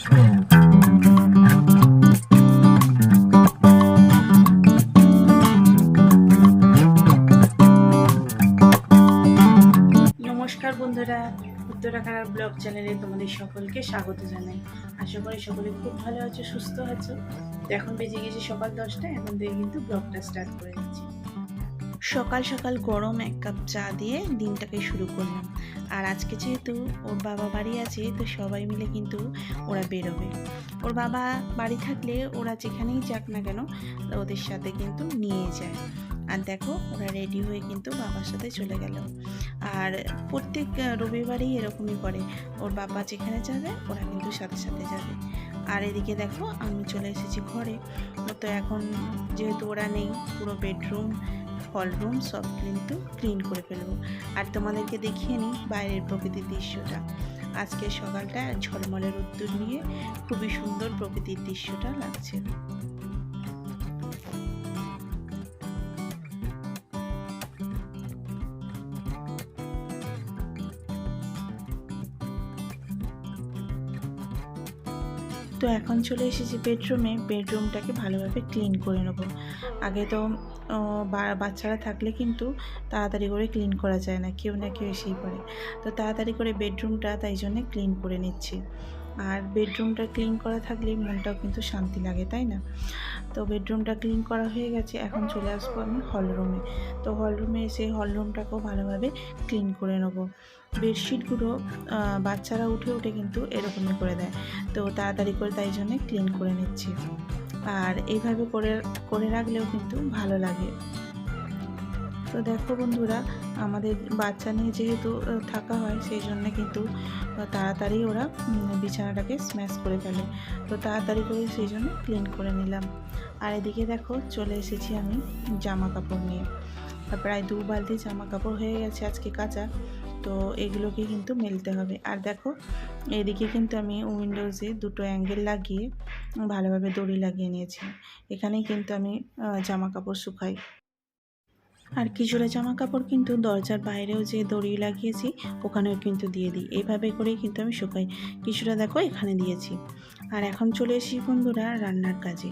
নমস্কার বন্ধুরা, উত্তরাখানার ব্লগ চ্যানেলে তোমাদের সকলকে স্বাগত জানাই। আশা করি সকলে খুব ভালো আছো, সুস্থ আছো। তো এখন বেজে গেছে সকাল 10টা। এখন থেকে কিন্তু ব্লগটা স্টার্ট করে দিচ্ছি। সকাল সকাল গরম এক কাপ চা দিয়ে দিনটাকে শুরু করলাম। আর আজকে যেহেতু ওর বাবা বাড়ি আছে, তো সবাই মিলে কিন্তু ওরা বেরোবে। ওর বাবা বাড়ি থাকলে ওরা যেখানেই যাক না কেন ওদের সাথে কিন্তু নিয়ে যায়। আর দেখো ওরা রেডি হয়ে কিন্তু বাবার সাথে চলে গেল। আর প্রত্যেক রবিবারই এরকমই করে, ওর বাবা যেখানে যাবে ওরা কিন্তু সাথে সাথে যাবে। আর এদিকে দেখো আমি চলে এসেছি ঘরে। তো এখন যেহেতু ওরা নেই, পুরো বেডরুম হলরুম সব কিন্তু ক্লিন করে ফেলবো। আর তোমাদেরকে দেখিয়ে নিই বাইরের প্রকৃতির দৃশ্যটা। আজকে সকালটা ঝলমলে রোদ্দুর নিয়ে খুবই সুন্দর প্রকৃতির দৃশ্যটা লাগছে। তো এখন চলে এসেছি বেডরুমে। বেডরুমটাকে ভালোভাবে ক্লিন করে নেবো। আগে তো বাচ্চারা থাকলে কিন্তু তাড়াতাড়ি করে ক্লিন করা যায় না, কেউ না কেউ এসেই পড়ে। তো তাড়াতাড়ি করে বেডরুমটা তাই জন্যে ক্লিন করে নিচ্ছি। আর বেডরুমটা ক্লিন করা থাকলে মনটাও কিন্তু শান্তি লাগে, তাই না? তো বেডরুমটা ক্লিন করা হয়ে গেছে, এখন চলে আসবো আমি হলরুমে। তো হলরুমে এসে হলরুমটাকেও ভালোভাবে ক্লিন করে নেবো। বেডশিটগুলো বাচ্চারা উঠে উঠে কিন্তু এরকমই করে দেয়, তো তাড়াতাড়ি করে তাই জন্যে ক্লিন করে নিচ্ছি। আর এইভাবে করে করে রাখলেও কিন্তু ভালো লাগে। তো দেখো বন্ধুরা, আমাদের বাচ্চা নিয়ে যেহেতু থাকা হয়, সেই জন্য কিন্তু তাড়াতাড়ি ওরা বিছানাটাকে স্ম্যাশ করে ফেলে। তো তাড়াতাড়ি করে সেই জন্য ক্লিন করে নিলাম। আর এদিকে দেখো চলে এসেছি আমি জামা কাপড় নিয়ে। প্রায় 2 বালতি জামা কাপড় হয়ে গেছে আজকে কাচা। তো এগুলোকে কিন্তু মেলতে হবে। আর দেখো এদিকে কিন্তু আমি উইন্ডোজে দুটো অ্যাঙ্গেল লাগিয়ে ভালোভাবে দড়ি লাগিয়ে নিয়েছি। এখানেই কিন্তু আমি জামা কাপড় শুকাই। আর কিছুটা জামা কাপড় কিন্তু দরজার বাইরেও যে দড়ি লাগিয়েছি ওখানেও কিন্তু দিয়ে দিই। এইভাবে করেই কিন্তু আমি শুকাই। কিছুটা দেখো এখানে দিয়েছি। আর এখন চলে এসেছি বন্ধুরা রান্নার কাজে।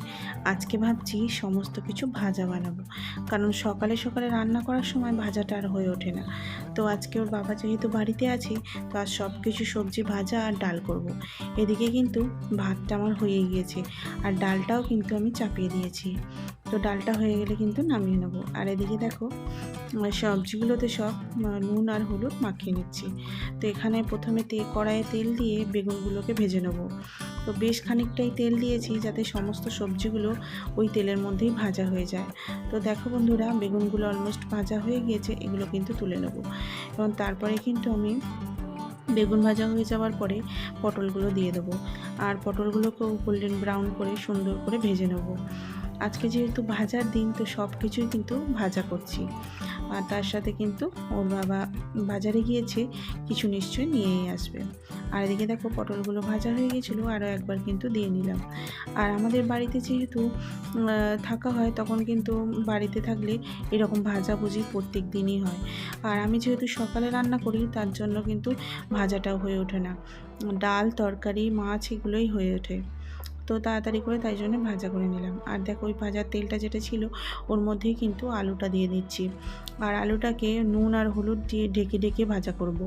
আজকে ভাবছি সমস্ত কিছু ভাজা বানাবো, কারণ সকালে সকালে রান্না করার সময় ভাজাটা আর হয়ে ওঠে না। তো আজকে ওর বাবা যেহেতু বাড়িতে আছে, তো আর সব কিছু সবজি ভাজা আর ডাল করব। এদিকে কিন্তু ভাতটা আমার হয়ে গিয়েছে, আর ডালটাও কিন্তু আমি চাপিয়ে দিয়েছি। তো ডালটা হয়ে গেলে কিন্তু নামিয়ে নেবো। আর এদিকে দেখো সবজিগুলোতে সব নুন আর হলুদ মাখিয়ে নিচ্ছি। তো এখানে প্রথমে কড়াইয়ে তেল দিয়ে বেগুনগুলোকে ভেজে নেবো। তো বেশ খানিকটাই তেল দিয়েছি যাতে সমস্ত সবজিগুলো ওই তেলের মধ্যেই ভাজা হয়ে যায়। তো দেখো বন্ধুরা, বেগুনগুলো অলমোস্ট ভাজা হয়ে গিয়েছে, এগুলো কিন্তু তুলে নেবো। এবং তারপরে কিন্তু আমি বেগুন ভাজা হয়ে যাওয়ার পরে পটলগুলো দিয়ে দেবো। আর পটলগুলোকেও গোল্ডেন ব্রাউন করে সুন্দর করে ভেজে নেবো। আজকে যেহেতু ভাজার দিন, তো সব কিছুই কিন্তু ভাজা করছি। আর তার সাথে কিন্তু ওর বাবা বাজারে গিয়েছে, কিছু নিশ্চয়ই নিয়েই আসবে। আর এদিকে দেখো পটলগুলো ভাজা হয়ে গেছিলো, আরও একবার কিন্তু দিয়ে নিলাম। আর আমাদের বাড়িতে যেহেতু থাকা হয়, তখন কিন্তু বাড়িতে থাকলে এরকম ভাজাভুজি প্রত্যেক দিনই হয়। আর আমি যেহেতু সকালে রান্না করি, তার জন্য কিন্তু ভাজাটাও হয়ে ওঠে না। ডাল, তরকারি, মাছ এগুলোই হয়ে ওঠে। তো তাড়াতাড়ি করে তাই জন্য ভাজা করে নিলাম। আর দেখো ওই ভাজার তেলটা যেটা ছিল ওর মধ্যেই কিন্তু আলুটা দিয়ে দিচ্ছি। আর আলুটাকে নুন আর হলুদ দিয়ে ঢেকে ঢেকে ভাজা করব।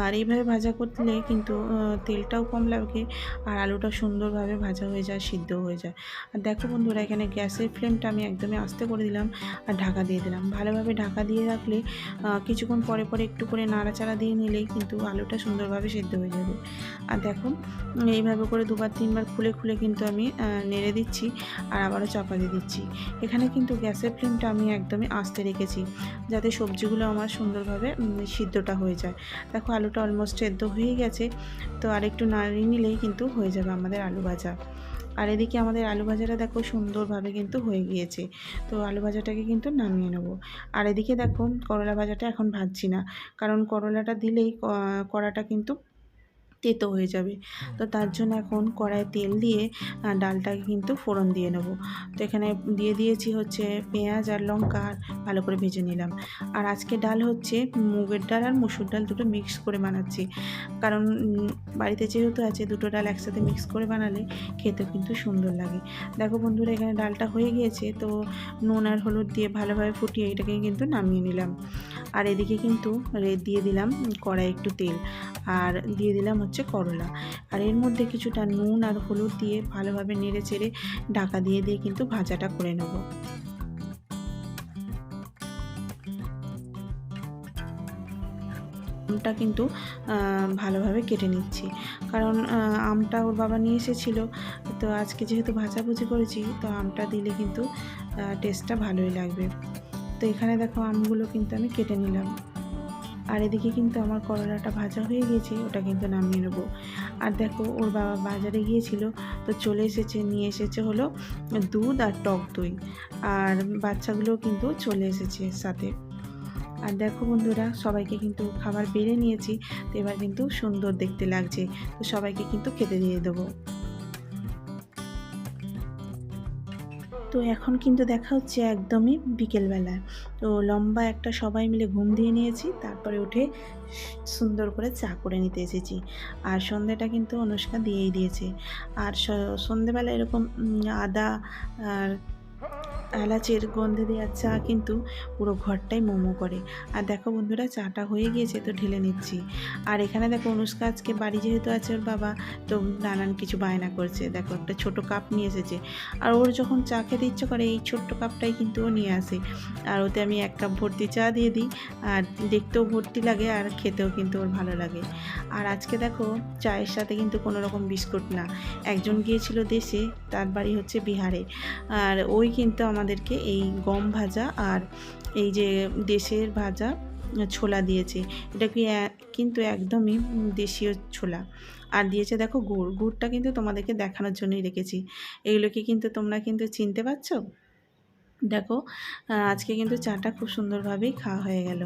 আর এইভাবে ভাজা করলে কিন্তু তেলটাও কম লাগে, আর আলুটা সুন্দরভাবে ভাজা হয়ে যায়, সিদ্ধ হয়ে যায়। আর দেখো বন্ধুরা, এখানে গ্যাসের ফ্লেমটা আমি একদমই আস্তে করে দিলাম আর ঢাকা দিয়ে দিলাম। ভালোভাবে ঢাকা দিয়ে রাখলে কিছুক্ষণ পরে পরে একটু করে নাড়াচাড়া দিয়ে নিলেই কিন্তু আলুটা সুন্দরভাবে সিদ্ধ হয়ে যাবে। আর দেখো এইভাবে করে 2বার 3বার খুলে খুলে কিন্তু আমি নেড়ে দিচ্ছি আর আবারও চাপা দিয়ে দিচ্ছি। এখানে কিন্তু গ্যাসের ফ্লেমটা আমি একদমই আস্তে রেখেছি যাতে সবজিগুলো আমার সুন্দরভাবে সিদ্ধটা হয়ে যায়। দেখো আলুটা অলমোস্ট সেদ্ধ হয়ে গেছে, তো আরেকটু নাড়িয়ে নিলেই কিন্তু হয়ে যাবে আমাদের আলু ভাজা। আর এদিকে আমাদের আলু ভাজাটা দেখো সুন্দরভাবে কিন্তু হয়ে গিয়েছে। তো আলু ভাজাটাকে কিন্তু নামিয়ে নেব। আর এদিকে দেখো করলা ভাজাটা এখন ভাজছি না, কারণ করলাটা দিলেই কড়াটা কিন্তু তেতো হয়ে যাবে। তো তার জন্য এখন কড়াইয়ে তেল দিয়ে ডালটাকে কিন্তু ফোড়ন দিয়ে নেব। তো এখানে দিয়ে দিয়েছি হচ্ছে পেঁয়াজ আর লঙ্কা, আর ভালো করে ভেজে নিলাম। আর আজকে ডাল হচ্ছে মুগের ডাল আর মসুর ডাল দুটো মিক্স করে বানাচ্ছি, কারণ বাড়িতে যেহেতু আছে দুটো ডাল একসাথে মিক্স করে বানালে খেতে কিন্তু সুন্দর লাগে। দেখো বন্ধুরা, এখানে ডালটা হয়ে গিয়েছে, তো নুন আর হলুদ দিয়ে ভালোভাবে ফুটিয়ে এটাকে কিন্তু নামিয়ে নিলাম। আর এদিকে কিন্তু দিয়ে দিলাম কড়াই একটু তেল, আর দিয়ে দিলাম হচ্ছে করলা, আর এর মধ্যে কিছুটা নুন আর হলুদ দিয়ে ভালোভাবে নেড়ে চেড়ে ঢাকা দিয়ে দিয়ে কিন্তু ভাজাটা করে নেব। আমটা কিন্তু ভালোভাবে কেটে নিচ্ছি, কারণ আমটা ওর বাবা নিয়ে এসেছিলো। তো আজকে যেহেতু ভাজাভুজি করেছি, তো আমটা দিলে কিন্তু টেস্টটা ভালোই লাগবে। তো এখানে দেখো আমগুলো কিন্তু আমি কেটে নিলাম। আর এদিকে কিন্তু আমার করলাটা ভাজা হয়ে গিয়েছে, ওটা কিন্তু নামিয়ে নেব। আর দেখো ওর বাবা বাজারে গিয়েছিল, তো চলে এসেছে, নিয়ে এসেছে হলো দুধ আর টক দই, আর বাচ্চাগুলোও কিন্তু চলে এসেছে সাথে। আর দেখো বন্ধুরা, সবাইকে কিন্তু খাবার বেড়ে নিয়েছি, তো এবার কিন্তু সুন্দর দেখতে লাগছে, তো সবাইকে কিন্তু খেতে দিয়ে দেবো। তো এখন কিন্তু দেখা হচ্ছে একদমই বিকেলবেলা। তো লম্বা একটা সবাই মিলে ঘুম দিয়ে নিয়েছি, তারপরে উঠে সুন্দর করে চা করে নিতে এসেছি। আর সন্ধ্যাটা কিন্তু অনুষ্কা দিয়েই দিয়েছে। আর সন্ধ্যেবেলা এরকম আদা আর এলাচের গন্ধে দেওয়া চা কিন্তু পুরো ঘরটাই মোমো করে। আর দেখো বন্ধুরা, চাটা হয়ে গিয়েছে, তো ঢেলে নিচ্ছি। আর এখানে দেখো অনুষ্কা আজকে বাড়ি যেহেতু আছে ওর বাবা, তো নানান কিছু বায়না করছে। দেখো একটা ছোট কাপ নিয়ে এসেছে, আর ওর যখন চা খেতে ইচ্ছে করে এই ছোট্ট কাপটাই কিন্তু ও নিয়ে আসে। আর ওতে আমি 1 কাপ ভর্তি চা দিয়ে দিই, আর দেখতেও ভর্তি লাগে আর খেতেও কিন্তু ওর ভালো লাগে। আর আজকে দেখো চায়ের সাথে কিন্তু কোনো রকম বিস্কুট না। একজন গিয়েছিল দেশে, তার বাড়ি হচ্ছে বিহারে, আর ওই কিন্তু আমাদেরকে এই গম ভাজা আর এই যে দেশের ভাজা ছোলা দিয়েছে। এটা কিন্তু একদমই দেশীয় ছোলা। আর দিয়েছে দেখো গুড়টা কিন্তু তোমাদেরকে দেখানোর জন্যই রেখেছি। এগুলোকে কিন্তু তোমরা কিন্তু চিনতে পারছো। দেখো আজকে কিন্তু চাটা খুব সুন্দরভাবেই খাওয়া হয়ে গেল।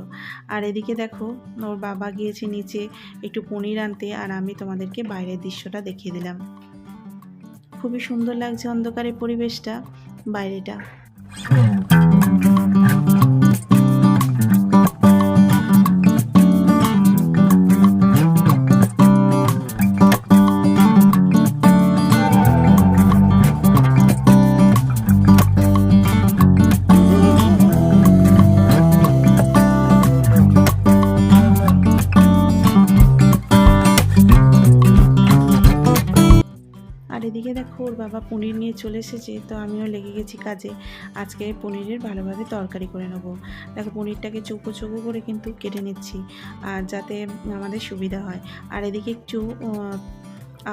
আর এদিকে দেখো ওর বাবা গিয়েছে নিচে একটু পনির আনতে, আর আমি তোমাদেরকে বাইরের দৃশ্যটা দেখিয়ে দিলাম। খুবই সুন্দর লাগছে অন্ধকারের পরিবেশটা, বাইরেটা। আর এদিকে দেখো ওর বাবা পনির নিয়ে চলে এসেছে, তো আমিও লেগে গেছি কাজে। আজকে পনিরের ভালোভাবে তরকারি করে নেবো। দেখো পনিরটাকে চৌকো চৌকো করে কিন্তু কেটে নিচ্ছি, আর যাতে আমাদের সুবিধা হয়। আর এদিকে একটু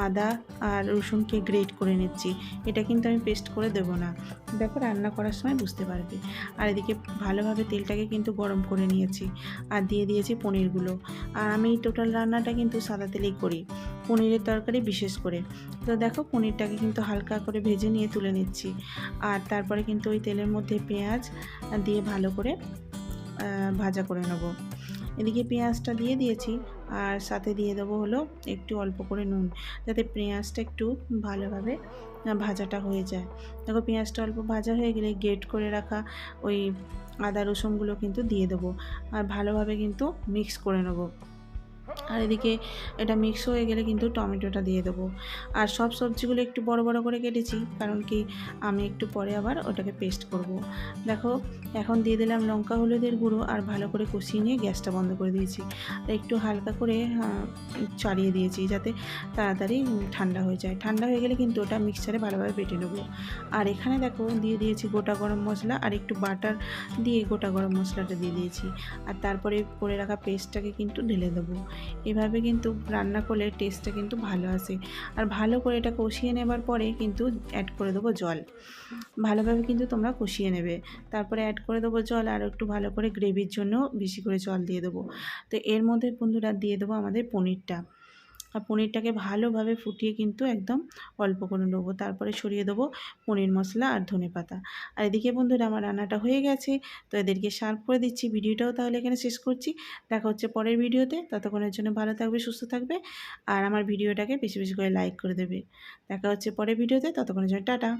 আদা আর রসুনকে গ্রেট করে নিচ্ছি। এটা কিন্তু আমি পেস্ট করে দেবো না, দেখো রান্না করার সময় বুঝতে পারবে। আর এদিকে ভালোভাবে তেলটাকে কিন্তু গরম করে নিয়েছি, আর দিয়ে দিয়েছি পনিরগুলো। আর আমি এই টোটাল রান্নাটা কিন্তু সাদা তেলেই করি, পনিরের তরকারি বিশেষ করে। তো দেখো পনিরটাকে কিন্তু হালকা করে ভেজে নিয়ে তুলে নিচ্ছি। আর তারপরে কিন্তু ওই তেলের মধ্যে পেঁয়াজ দিয়ে ভালো করে ভাজা করে নেব। এদিকে পেঁয়াজটা দিয়ে দিয়েছি, আর সাথে দিয়ে দেবো হলো একটু অল্প করে নুন, যাতে পেঁয়াজটা একটু ভালোভাবে ভাজাটা হয়ে যায়। দেখো পেঁয়াজটা অল্প ভাজা হয়ে গেলে গ্রেট করে রাখা ওই আদা রসুনগুলো কিন্তু দিয়ে দেবো, আর ভালোভাবে কিন্তু মিক্স করে নেবো। আর এদিকে এটা মিক্স হয়ে গেলে কিন্তু টমেটোটা দিয়ে দেবো। আর সব সবজিগুলো একটু বড় বড় করে কেটেছি, কারণ কি আমি একটু পরে আবার ওটাকে পেস্ট করব। দেখো এখন দিয়ে দিলাম লঙ্কা হলুদের গুঁড়ো, আর ভালো করে কষিয়ে নিয়ে গ্যাসটা বন্ধ করে দিয়েছি। আর একটু হালকা করে চালিয়ে দিয়েছি, যাতে তাড়াতাড়ি ঠান্ডা হয়ে যায়। ঠান্ডা হয়ে গেলে কিন্তু ওটা মিক্সচারে ভালোভাবে বেটে নেবো। আর এখানে দেখো দিয়ে দিয়েছি গোটা গরম মশলা, আর একটু বাটার দিয়ে গোটা গরম মশলাটা দিয়ে দিয়েছি। আর তারপরে করে রাখা পেস্টটাকে কিন্তু ঢেলে দেবো। এভাবে কিন্তু রান্না করলে টেস্টটা কিন্তু ভালো আসে। আর ভালো করে এটা কষিয়ে নেবার পরে কিন্তু অ্যাড করে দেবো জল। ভালোভাবে কিন্তু তোমরা কষিয়ে নেবে, তারপরে অ্যাড করে দেবো জল, আর একটু ভালো করে গ্রেভির জন্য বেশি করে জল দিয়ে দেবো। তো এর মধ্যে বন্ধুরা দিয়ে দেবো আমাদের পনিরটা। আর পনিরটাকে ভালোভাবে ফুটিয়ে কিন্তু একদম অল্প করে নেবো। তারপরে ছড়িয়ে দেবো পনির মশলা আর ধনেপাতা। আর এদিকে বন্ধুরা আমার রান্নাটা হয়ে গেছে, তো এদেরকে সার্ভ করে দিচ্ছি। ভিডিওটাও তাহলে এখানে শেষ করছি। দেখা হচ্ছে পরের ভিডিওতে। ততক্ষণের জন্য ভালো থাকবে, সুস্থ থাকবে, আর আমার ভিডিওটাকে বেশি বেশি করে লাইক করে দেবে। দেখা হচ্ছে পরের ভিডিওতে। ততক্ষণের জন্য টাটা।